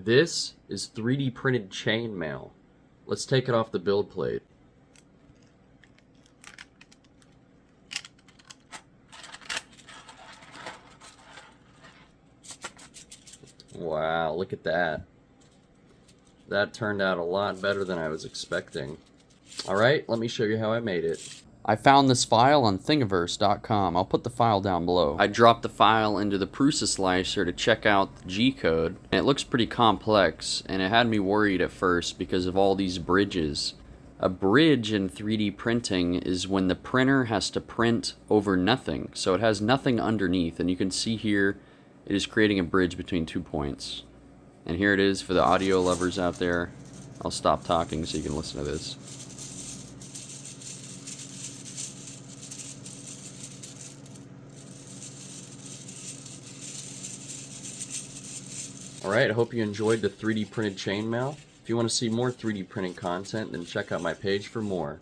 This is 3D printed chainmail. Let's take it off the build plate. Wow, look at that. That turned out a lot better than I was expecting. Alright, let me show you how I made it. I found this file on thingiverse.com. I'll put the file down below. I dropped the file into the Prusa slicer to check out the G-code. And it looks pretty complex, and it had me worried at first because of all these bridges. A bridge in 3D printing is when the printer has to print over nothing. So it has nothing underneath, and you can see here it is creating a bridge between 2 points. And here it is for the audio lovers out there. I'll stop talking so you can listen to this. Alright, I hope you enjoyed the 3D printed chainmail. If you want to see more 3D printing content, then check out my page for more.